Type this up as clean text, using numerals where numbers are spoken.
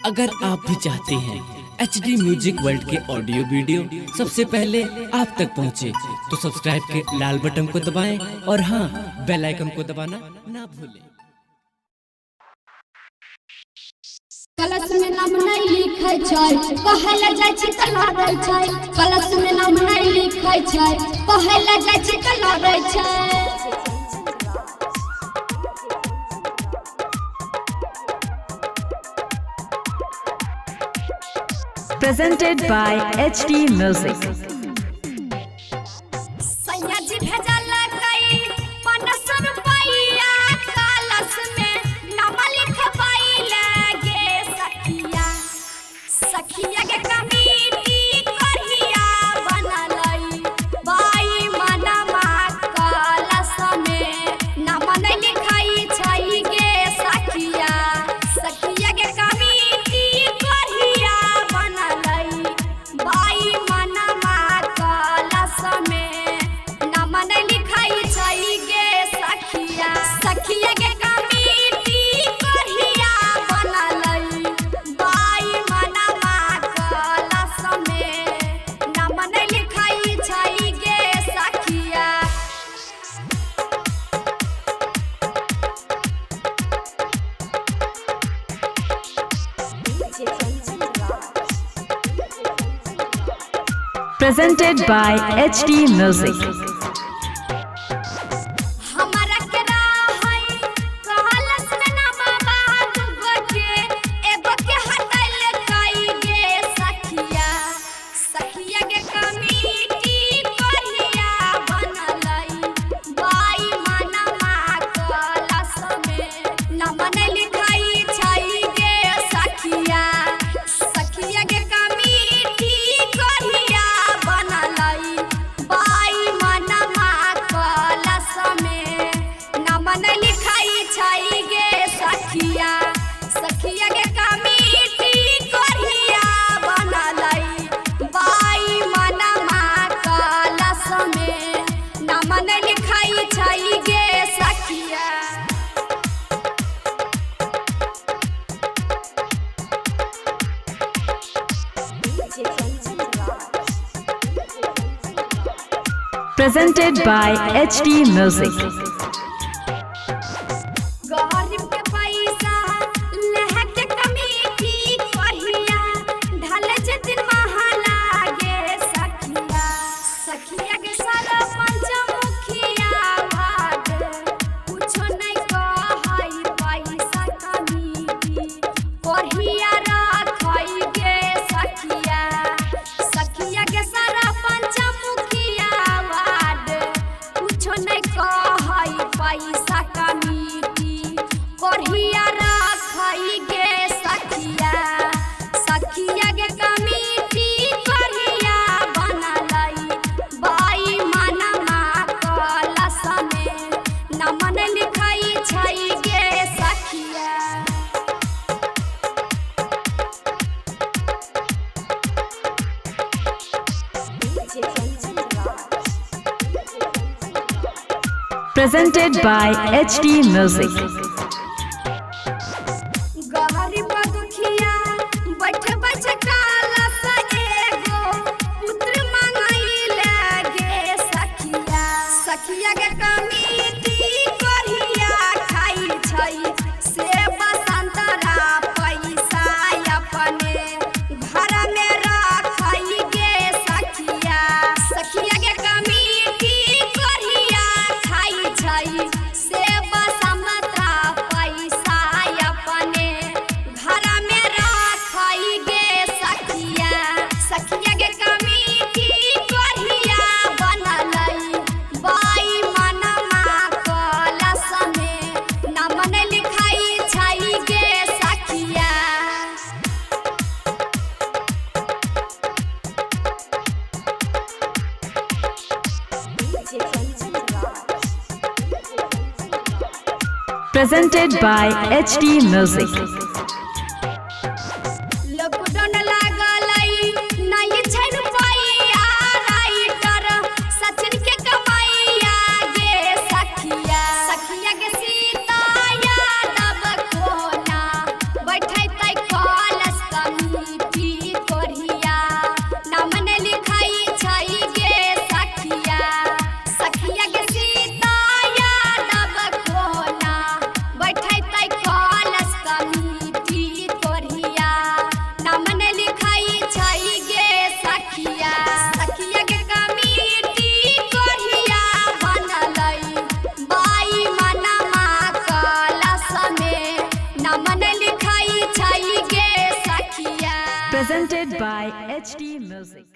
अगर आप भी चाहते हैं HD म्यूजिक वर्ल्ड के ऑडियो वीडियो सबसे पहले आप तक पहुंचे, तो सब्सक्राइब के लाल बटन को दबाएं और हाँ, बेल आइकन को दबाना ना भूलें। कलश में नाम नहीं लिखे छै, कहला जाइ छी त लड़ै छै। कलश में नाम नहीं लिखे छै, कहला जाइ छी त लड़ै छै। Presented by HD Music. सैया जी भेजला कई 500 रुपया, कलश में नाम लिखवाई लगे सखिया। सखिया के कमिटी कहिया बनलई, बाई मनमा कलश में नाम नहीं लिखाई छै गे सखिया। सखिया के कमिटी कहिया बनलई, बाई मनमा कलश में नाम नहीं लिखाई छै गे सखिया। सखिया के कमिटी कहिया बनलई, बाई मनमा कलश में नाम नहीं लिखाई छै गे सखिया। Presented by HD Music. हमरा के रहै कहलस में नाम बात गोटे, एगो के हटैल कई गे सखिया। सखिया के कमिटी कहिया बनलई, बाई मनमा कलश में नाम नहीं लिखाई छै गे सखिया। सखिया के कमिटी कहिया बनलई, बाई मनमा कलश में नाम नहीं लिखाई छै गे सखिया। सखिया के कमिटी कहिया बनलई, बाई मनमा कलश में नाम नहीं लिखाई छै गे सखिया। Presented by HD Music. गरीब के पैसा लहके कमिटी कहिया ढल जतिन महला गे सखिया। सखिया के सरपंच मुखिया वार्ड कुछो नहीं कहै पैसा कमिटी कहिया रखै गे सखिया। सखिया के सरपंच मुखिया वार्ड कुछो नहीं कहै पैसा कमिटी कहिया रखै गे सखिया। सखिया के कमिटी कहिया बनलई, बाई मनमा कलश में नाम नहीं लिखाई छै गे सखिया। Presented by HD Music. गरीब दुखिया बैठे बैठे कलश एगो पुत्र मंगई लगे सखिया। सखिया के कमिटी कहिया खाई छै से बसंतरा पैसा अपने घर में रखै गे सखिया। सखिया के कमिटी कहिया खाई छै से बसंतरा पैसा अपने घर में रखै गे सखिया। सखिया के कमिटी कहिया बनलई, बाई मनमा कलश में नाम नहीं लिखाई छै गे सखिया। Presented by HD Music. Lockdown लागलई नहीं छै रुपया, राइटर सचिन के कमाइया गे सखिया। सखिया के सीता यादव कोना बैठै तै कलश Presented by HD Music.